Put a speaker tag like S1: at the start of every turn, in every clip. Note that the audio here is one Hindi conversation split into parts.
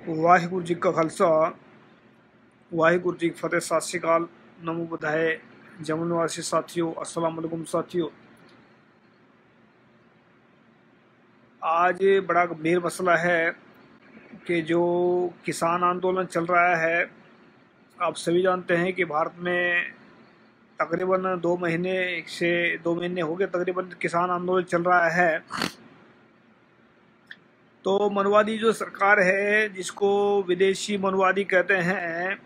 S1: ਵਾਹਿਗੁਰੂ ਜੀ ਕਾ ਖਾਲਸਾ ਵਾਹਿਗੁਰੂ जी की फतेह। सत श्री अकाल, नमो बुधाए, जमुन निवासी साथियों, अस्सलाम वालेकुम साथियों। आज बड़ा गंभीर मसला है कि जो किसान आंदोलन चल रहा है। आप सभी जानते हैं कि भारत में तकरीबन 2 महीने हो गए तकरीबन किसान आंदोलन चल रहा है। तो मनवादी जो सरकार है, जिसको विदेशी मनवादी कहते हैं,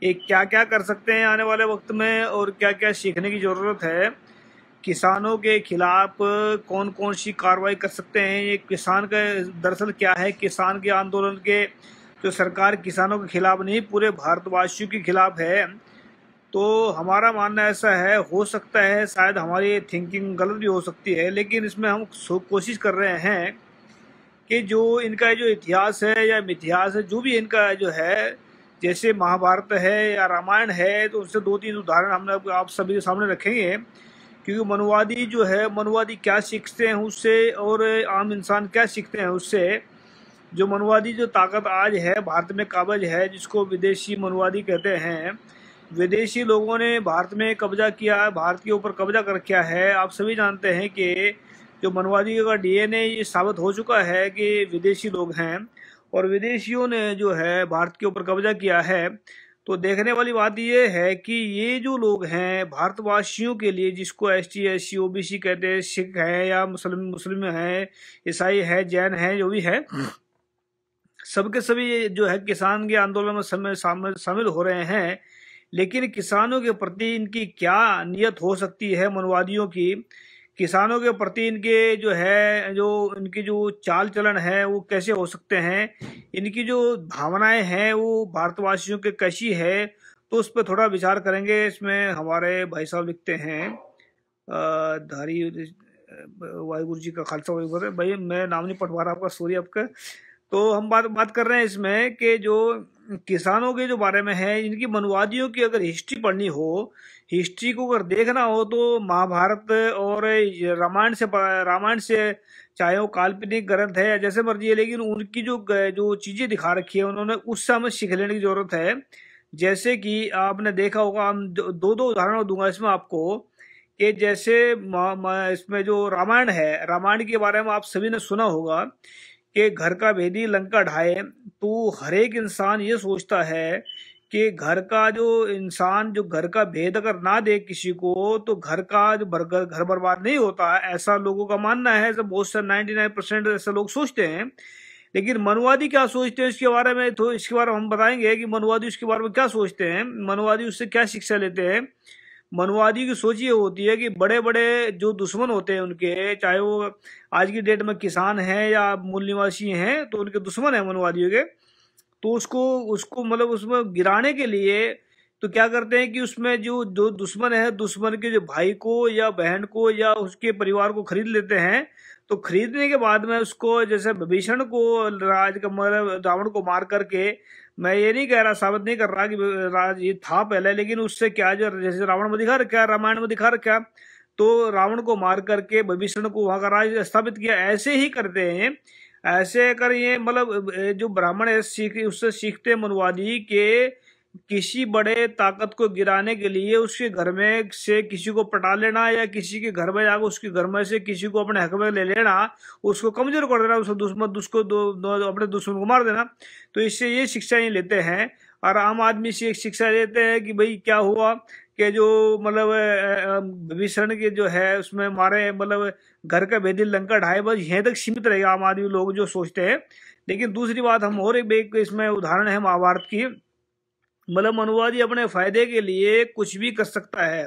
S1: ये क्या क्या कर सकते हैं आने वाले वक्त में और क्या क्या सीखने की ज़रूरत है। किसानों के खिलाफ कौन कौन सी कार्रवाई कर सकते हैं। ये किसान का दरअसल क्या है, किसान के आंदोलन के जो सरकार किसानों के खिलाफ नहीं, पूरे भारतवासियों के खिलाफ है। तो हमारा मानना ऐसा है, हो सकता है शायद हमारी थिंकिंग गलत भी हो सकती है, लेकिन इसमें हम कोशिश कर रहे हैं कि जो इनका जो इतिहास है या मिथिहास है, जो भी इनका जो है, जैसे महाभारत है या रामायण है, तो उससे 2-3 उदाहरण हमने आप सभी के सामने रखेंगे। क्योंकि मनुवादी जो है, मनुवादी क्या सीखते हैं उससे और आम इंसान क्या सीखते हैं उससे। जो मनुवादी जो ताकत आज है भारत में काबिज है, जिसको विदेशी मनुवादी कहते हैं, विदेशी लोगों ने भारत में कब्जा किया है, भारत के ऊपर कब्जा कर रखा है। आप सभी जानते हैं कि जो मनवादी का डीएनए ये साबित हो चुका है कि विदेशी लोग हैं और विदेशियों ने जो है भारत के ऊपर कब्जा किया है। तो देखने वाली बात ये है कि ये जो लोग हैं भारतवासियों के लिए, जिसको ST SC OBC कहते हैं, सिख हैं या मुस्लिम हैं, ईसाई है, जैन है, जो भी है, सबके सभी जो है किसान के आंदोलन में शामिल हो रहे हैं। लेकिन किसानों के प्रति इनकी क्या नीयत हो सकती है मनवादियों की, किसानों के प्रति इनके जो है, जो इनकी जो चाल चलन है वो कैसे हो सकते हैं, इनकी जो भावनाएं हैं वो भारतवासियों के कैसी है, तो उस पर थोड़ा विचार करेंगे। इसमें हमारे भाई साहब लिखते हैं, धारी वाहिगुरु जी का खालसा वाहिगुरू फतेह। भाई मैं नाम नहीं पढ़ पा रहा आपका, सॉरी आपका। तो हम बात कर रहे हैं इसमें कि जो किसानों के जो बारे में है, इनकी मनवादियों की अगर हिस्ट्री पढ़नी हो, हिस्ट्री को अगर देखना हो, तो महाभारत और रामायण से चाहे वो काल्पनिक ग्रंथ है या जैसे मर्जी है, लेकिन उनकी जो जो चीजें दिखा रखी है उन्होंने, उससे हमें सीख लेने की जरूरत है। जैसे कि आपने देखा होगा, हम दो दो उदाहरण दूंगा इसमें आपको, कि जैसे इसमें जो रामायण है, रामायण के बारे में आप सभी ने सुना होगा कि घर का भेदी लंका ढाए। तो हर एक इंसान ये सोचता है कि घर का जो इंसान जो घर का भेद अगर ना दे किसी को, तो घर का जो घर बर्बाद नहीं होता, ऐसा लोगों का मानना है। ऐसा बहुत से 99% ऐसे लोग सोचते हैं। लेकिन मनवादी क्या सोचते हैं इसके बारे में, तो इसके बारे में हम बताएंगे कि मनवादी उसके बारे में क्या सोचते हैं, मनवादी उससे क्या शिक्षा लेते हैं। मनवादी की सोच ये होती है कि बड़े बड़े जो दुश्मन होते हैं उनके, चाहे वो आज की डेट में किसान हैं या मूल निवासी हैं, तो उनके दुश्मन हैं मनवादियों के। तो उसको उसको मतलब उसमें गिराने के लिए तो क्या करते हैं कि उसमें जो जो दुश्मन है, दुश्मन के जो भाई को या बहन को या उसके परिवार को खरीद लेते हैं। तो खरीदने के बाद में उसको, जैसे विभीषण को राज का मतलब रावण को मार करके, मैं ये नहीं कह रहा, साबित नहीं कर रहा कि राज ये था पहले, लेकिन उससे क्या, जो जैसे रावण में दिखा रखा, रामायण में दिखा रखा, तो रावण को मार करके विभीषण को वहां का राज स्थापित किया। ऐसे ही करते हैं, ऐसे कर ये मतलब जो ब्राह्मण है उससे सीखते हैं मनवादी के, किसी बड़े ताकत को गिराने के लिए उसके घर में से किसी को पटा लेना या किसी के घर में जाकर उसके घर में से किसी को अपने हक में ले लेना, उसको कमजोर कर देना, उसको दुश्मन उसको अपने दुश्मन को मार देना। तो इससे ये शिक्षा ही लेते हैं। और आम आदमी से एक शिक्षा लेते हैं कि भाई क्या हुआ कि जो मतलब विभीषण के जो है उसमें मारे, मतलब घर का भेदी लंका ढाई, बस यहीं तक सीमित रहेगा आम आदमी लोग जो सोचते हैं। लेकिन दूसरी बात, हम और एक इसमें उदाहरण है महाभारत की। मतलब मनवादी अपने फायदे के लिए कुछ भी कर सकता है।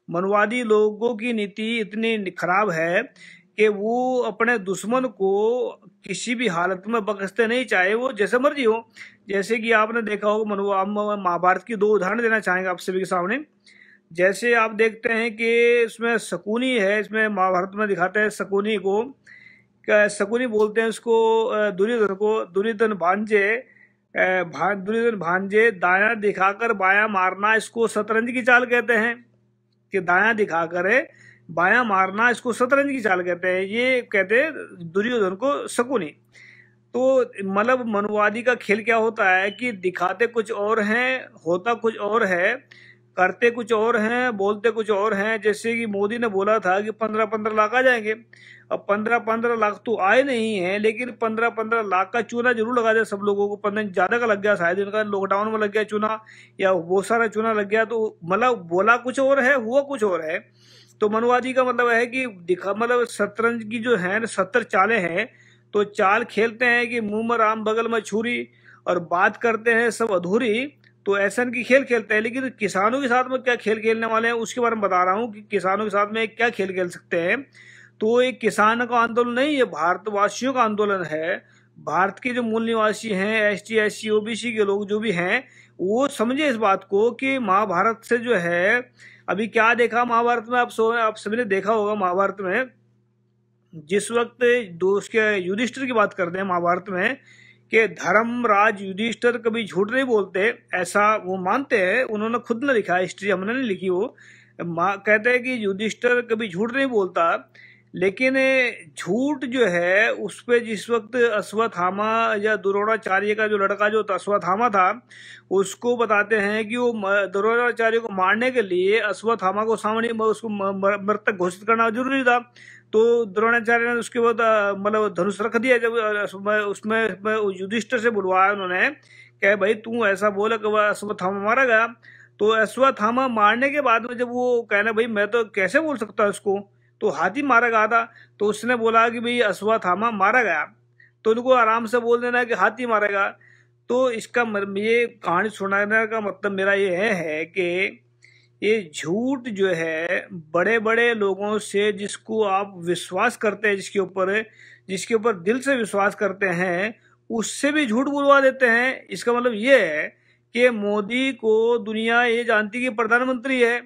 S1: मनवादी लोगों की नीति इतनी खराब है कि वो अपने दुश्मन को किसी भी हालत में बख्शते नहीं, चाहे वो जैसे मर्जी हो। जैसे कि आपने देखा होगा, महाभारत की 2 उदाहरण देना चाहेंगे आप सभी के सामने। जैसे आप देखते हैं कि इसमें शकुनी है, इसमें महाभारत में दिखाते हैं शकुनी को, शकुनी बोलते हैं उसको, दुर्योधन को, दुर्योधन भांजे दाया दिखाकर बाया मारना, इसको शतरंज की चाल कहते हैं। कि दाया दिखाकर बाया मारना, इसको शतरंज की चाल कहते हैं। ये कहते हैं दुर्योधन को शकुनी। तो मतलब मनुवादी का खेल क्या होता है कि दिखाते कुछ और हैं, होता कुछ और है, करते कुछ और हैं, बोलते कुछ और हैं। जैसे कि मोदी ने बोला था कि 15-15 लाख आ जाएंगे। अब 15-15 लाख तो आए नहीं है, लेकिन 15-15 लाख का चूना जरूर लगा दिया सब लोगों को। 15 ज्यादा का लग गया, शायद इनका लॉकडाउन में लग गया चूना, या वो सारा चूना लग गया। तो मतलब बोला कुछ और है, हुआ कुछ और है। तो मनुवादी का मतलब है कि दिखा मतलब शतरंज की जो है 70 चालें हैं। तो चाल खेलते हैं कि मुंह में राम बगल में छुरी, और बात करते हैं सब अधूरी। तो ऐसा की खेल खेलते हैं। लेकिन किसानों के साथ में क्या खेल खेलने वाले हैं उसके बारे में बता रहा हूँ कि किसानों के साथ में क्या खेल खेल सकते हैं। तो एक किसान का आंदोलन नहीं, ये भारतवासियों का आंदोलन है। भारत के जो मूल निवासी हैं, ST SC OBC के लोग जो भी हैं, वो समझे इस बात को कि महाभारत से जो है, अभी क्या देखा महाभारत में, आप सभी ने देखा होगा महाभारत में, जिस वक्त उसके युधिष्ठिर की बात करते हैं महाभारत में, कि धर्मराज युधिष्ठिर कभी झूठ नहीं बोलते, ऐसा वो मानते हैं। उन्होंने खुद ने लिखा है, हिस्ट्री हमने नहीं लिखी। वो कहते हैं कि युधिष्ठिर कभी झूठ नहीं बोलता। लेकिन झूठ जो है उस पे जिस वक्त अश्वत्थामा या द्रोणाचार्य का जो लड़का जो अश्वत्थामा था, उसको बताते हैं कि वो द्रोणाचार्य को मारने के लिए अश्वत्थामा को सामने उसको मृतक घोषित करना जरूरी था। तो द्रोणाचार्य ने उसके बाद मतलब धनुष रख दिया। जब उसमें युधिष्ठिर से बुलवाया उन्होंने, कहे भाई तू ऐसा बोला कि वह अश्वत्थामा मारा गया। तो अश्वत्थामा मारने के बाद में जब वो कहना भाई मैं तो कैसे बोल सकता इसको, तो हाथी मारा गया था। तो उसने बोला कि भाई अश्वत्थामा मारा गया। तो उनको आराम से बोल देना कि हाथी मारेगा। तो इसका ये कहानी सुनाने का मतलब मेरा ये है कि ये झूठ जो है बड़े बड़े लोगों से, जिसको आप विश्वास करते हैं, जिसके ऊपर दिल से विश्वास करते हैं, उससे भी झूठ बुलवा देते हैं। इसका मतलब ये है कि मोदी को दुनिया ये जानती कि प्रधानमंत्री है,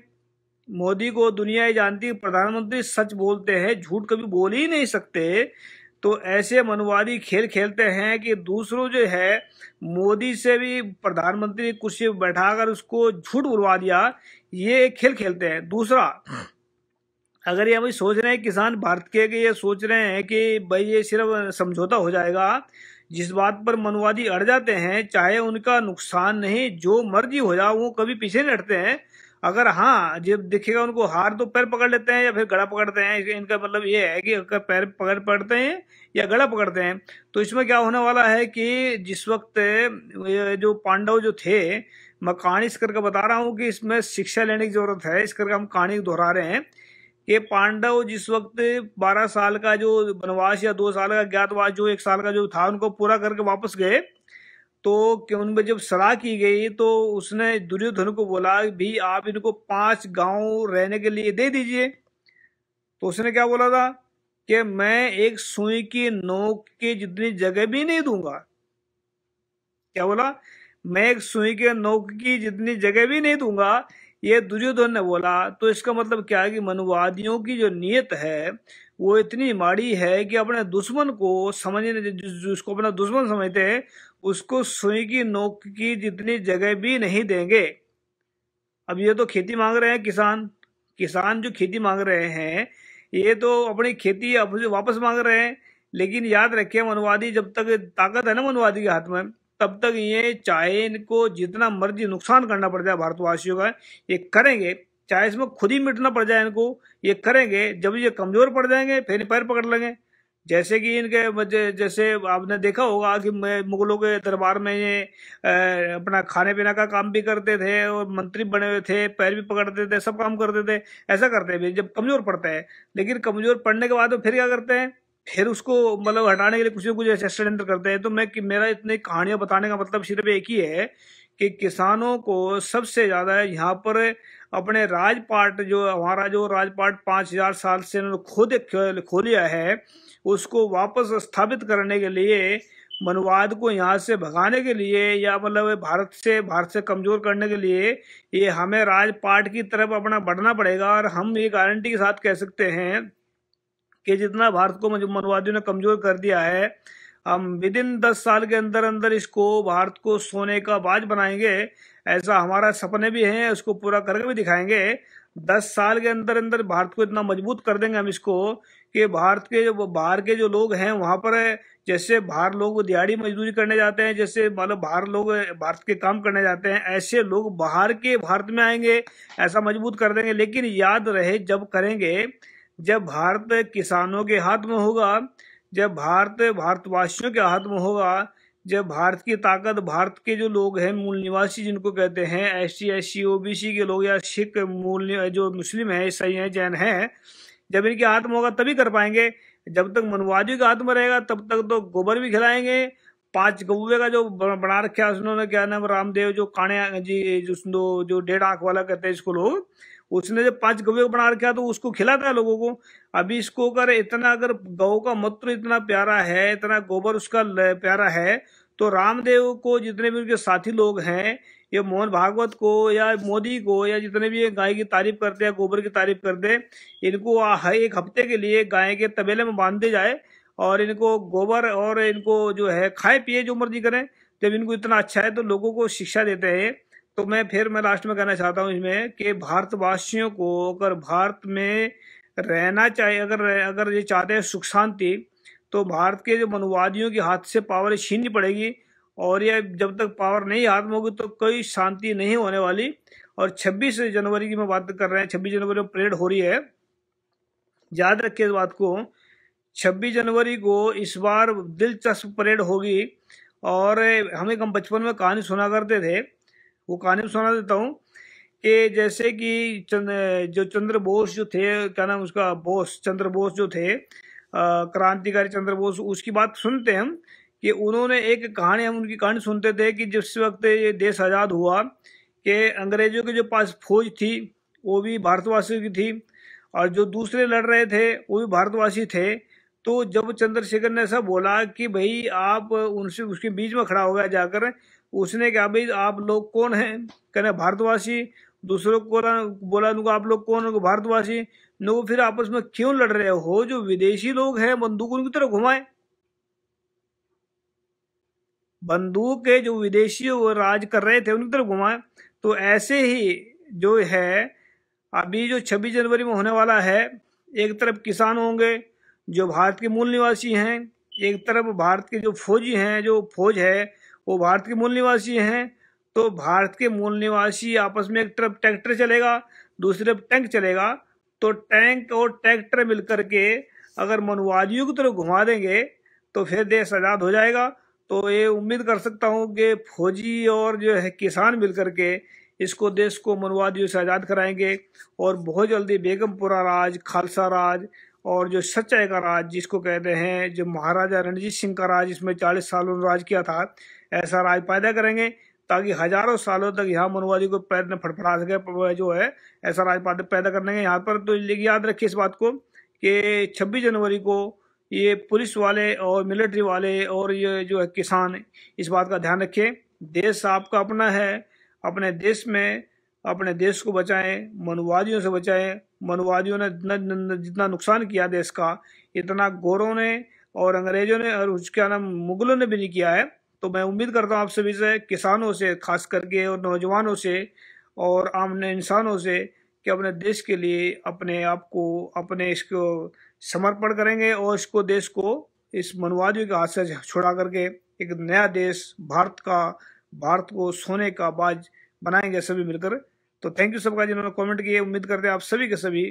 S1: मोदी को दुनिया ये जानती कि प्रधानमंत्री सच बोलते हैं, झूठ कभी बोल ही नहीं सकते। तो ऐसे मनवादी खेल खेलते हैं कि दूसरों जो है, मोदी से भी प्रधानमंत्री कुर्सी पर बैठाकर उसको झूठ बुलवा दिया, ये एक खेल खेलते हैं। दूसरा, अगर ये भाई सोच रहे हैं किसान भारत के, कि ये सोच रहे हैं कि भाई ये सिर्फ समझौता हो जाएगा, जिस बात पर मनवादी अड़ जाते हैं, चाहे उनका नुकसान नहीं, जो मर्जी हो जाए, वो कभी पीछे नहीं हटते हैं। अगर हाँ जब दिखेगा उनको हार, तो पैर पकड़ लेते हैं या फिर गला पकड़ते हैं। इनका मतलब ये है कि अगर पैर पकड़ते हैं या गला पकड़ते हैं। तो इसमें क्या होने वाला है कि जिस वक्त ये जो पांडव जो थे, मैं कहानी इस करके बता रहा हूँ कि इसमें शिक्षा लेने की जरूरत है, इस करके हम कहानी दोहरा रहे हैं कि पांडव जिस वक्त 12 साल का जो वनवास या 2 साल का ज्ञातवास, जो 1 साल का जो था, उनको पूरा करके वापस गए। तो उनमें जब सलाह की गई, तो उसने दुर्योधन को बोला भी आप इनको 5 गांव रहने के लिए दे दीजिए। तो उसने क्या बोला था कि मैं एक सुई की नोक की जितनी जगह भी नहीं दूंगा। क्या बोला? मैं एक सुई के नोक की जितनी जगह भी नहीं दूंगा, ये दुर्योधन ने बोला। तो इसका मतलब क्या है कि मनुवादियों की जो नीयत है वो इतनी माड़ी है कि अपने दुश्मन को समझने, जिसको अपना दुश्मन समझते हैं, उसको सुई की नोक की जितनी जगह भी नहीं देंगे। अब ये तो खेती मांग रहे हैं किसान, किसान जो खेती मांग रहे हैं, ये तो अपनी खेती अब वापस मांग रहे हैं। लेकिन याद रखिए, मनवादी जब तक ताकत है ना मनवादी के हाथ में, तब तक ये चाहे इनको जितना मर्जी नुकसान करना पड़ जाए भारतवासियों का, ये करेंगे। चाहे इसमें खुद ही मिटना पड़ जाए इनको, ये करेंगे। जब ये कमजोर पड़ जाएंगे फिर पैर पकड़ लेंगे। जैसे कि इनके जैसे आपने देखा होगा कि मुगलों के दरबार में ये अपना खाने पीने का काम भी करते थे, और मंत्री बने हुए थे, पैर भी पकड़ते थे, सब काम करते थे। ऐसा करते हैं जब कमजोर पड़ता है। लेकिन कमजोर पड़ने के बाद फिर क्या करते हैं, फिर उसको मतलब हटाने के लिए कुछ न कुछ ऐसे षड्यंत्र करते हैं। तो मेरा इतनी कहानियां बताने का मतलब सिर्फ एक ही है कि किसानों को सबसे ज्यादा यहाँ पर अपने राजपाट, जो हमारा जो राजपाट 5000 साल से उन्होंने खुद खो लिया है, उसको वापस स्थापित करने के लिए, मनुवाद को यहाँ से भगाने के लिए, या मतलब भारत से कमजोर करने के लिए, ये हमें राजपाट की तरफ अपना बढ़ना पड़ेगा। और हम ये गारंटी के साथ कह सकते हैं कि जितना भारत को मनुवादियों ने कमजोर कर दिया है, हम विद इन 10 साल के अंदर अंदर इसको, भारत को सोने का बाज बनाएंगे। ऐसा हमारा सपने भी हैं, उसको पूरा करके भी दिखाएंगे। 10 साल के अंदर अंदर भारत को इतना मजबूत कर देंगे हम इसको कि भारत के जो बाहर के जो लोग हैं वहां पर जैसे बाहर लोग दिहाड़ी मजदूरी करने जाते हैं, जैसे मतलब बाहर लोग भारत के काम करने जाते हैं, ऐसे लोग बाहर के भारत में आएंगे, ऐसा मजबूत कर देंगे। लेकिन याद रहे जब करेंगे जब भारत किसानों के हाथ में होगा, जब भारत भारतवासियों के हाथ में होगा, जब भारत की ताकत भारत के जो लोग हैं मूल निवासी जिनको कहते हैं SC OBC के लोग या सिख मूल जो मुस्लिम है, ईसाई हैं, जैन हैं, जब इनके हाथ में होगा तभी कर पाएंगे। जब तक मनवादियों के हाथ में रहेगा तब तक तो गोबर भी खिलाएंगे। 5 कौवे का जो बना रखा है उन्होंने, क्या नाम, रामदेव जो काने जी जो 1.5 आंख वाला कहते हैं इसको लोग, उसने जब 5 कौवे को बना रखा तो उसको खिलाता है लोगों को। अभी इसको अगर इतना, अगर गौ का मूत्र इतना प्यारा है, इतना गोबर उसका प्यारा है, तो रामदेव को जितने भी उनके साथी लोग हैं, ये मोहन भागवत को या मोदी को या जितने भी गाय की तारीफ करते हैं, गोबर की तारीफ करते हैं, इनको 1 हफ्ते के लिए गाय के तबेले में बांध दे जाए और इनको गोबर और इनको जो है खाए पिए जो मर्जी करें। जब इनको इतना अच्छा है तो लोगों को शिक्षा देते हैं। तो मैं लास्ट में कहना चाहता हूँ इसमें कि भारतवासियों को अगर भारत में रहना चाहिए, अगर ये चाहते हैं सुख शांति, तो भारत के जो मनुवादियों के हाथ से पावर छीननी पड़ेगी। और ये जब तक पावर नहीं हाथ में होगी तो कोई शांति नहीं होने वाली। और 26 जनवरी की मैं बात कर रहे हैं, 26 जनवरी में परेड हो रही है, याद रखिए इस बात को। 26 जनवरी को इस बार दिलचस्प परेड होगी। और हम बचपन में कहानी सुना करते थे, वो कहानी सुना देता हूँ कि जैसे कि जो चंद्र बोस जो थे, क्या नाम उसका, बोस, चंद्र बोस जो थे, क्रांतिकारी चंद्र बोस, उसकी बात सुनते हैं हम कि उन्होंने एक कहानी, हम उनकी कहानी सुनते थे कि जिस वक्त ये देश आज़ाद हुआ कि अंग्रेजों के जो पास फौज थी वो भी भारतवासियों की थी और जो दूसरे लड़ रहे थे वो भी भारतवासी थे। तो जब चंद्रशेखर ने ऐसा बोला कि भाई आप उनसे, उसके बीच में खड़ा हो गया जाकर, उसने कहा भाई आप लोग कौन हैं, कहने भारतवासी। दूसरों को बोला उनको आप लोग कौन हो, भारतवासी। नो फिर आपस में क्यों लड़ रहे हो, जो विदेशी लोग हैं बंदूक उनकी तरफ घुमाए, बंदूक के जो विदेशी वो राज कर रहे थे उनकी तरफ घुमाए। तो ऐसे ही जो है अभी जो 26 जनवरी में होने वाला है, एक तरफ किसान होंगे जो भारत के मूल निवासी हैं, एक तरफ भारत के जो फौजी हैं, जो फौज है वो भारत के मूल निवासी हैं। तो भारत के मूल निवासी आपस में, एक तरफ ट्रैक्टर चलेगा दूसरी तरफ टैंक चलेगा, तो टैंक और ट्रैक्टर मिलकर के अगर मनुवादियों की तरफ घुमा देंगे तो फिर देश आज़ाद हो जाएगा। तो ये उम्मीद कर सकता हूँ कि फौजी और जो है किसान मिलकर के इसको, देश को मनुवादियों से आज़ाद कराएंगे और बहुत जल्दी बेगमपुरा राज, खालसा राज और जो सच्चाई का राज जिसको कहते हैं, जो महाराजा रणजीत सिंह का राज, इसमें 40 साल उन्होंने राज किया था, ऐसा राज पैदा करेंगे ताकि हजारों सालों तक यहाँ मनुवादी को पैर न फड़फड़ा सके, जो है ऐसा राज पैदा करने यहाँ पर। तो याद रखिए इस बात को कि 26 जनवरी को ये पुलिस वाले और मिलिट्री वाले और ये जो है किसान, इस बात का ध्यान रखें, देश आपका अपना है, अपने देश में अपने देश को बचाएं, मनुवादियों से बचाएं। मनुवादियों ने जितना नुकसान किया देश का, इतना गोरों ने और अंग्रेजों ने और उसके नाम मुगलों ने भी नहीं किया है। तो मैं उम्मीद करता हूँ आप सभी से, किसानों से खास करके और नौजवानों से और आम इंसानों से, कि अपने देश के लिए अपने आप को, अपने इसको समर्पण करेंगे और इसको, देश को इस मनुवादियों के हाथ से छुड़ा करके एक नया देश भारत को सोने का बाज बनाएंगे सभी मिलकर। तो थैंक यू सबका जिन्होंने कमेंट किए। उम्मीद करते हैं आप सभी के सभी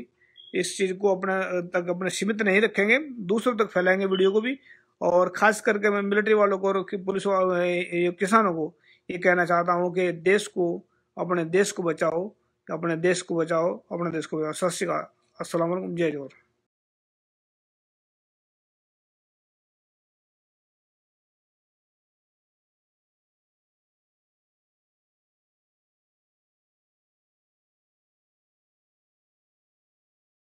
S1: इस चीज़ को अपने सीमित नहीं रखेंगे, दूसरों तक फैलाएंगे वीडियो को भी। और खास करके मैं मिलिट्री वालों को और पुलिस वालों, किसानों को ये कहना चाहता हूँ कि देश को, अपने देश को बचाओ, अपने देश को बचाओ, अपने देश को बचाओ। सत श्री अकाल, अस्सलाम वालेकुम, जय जोहर।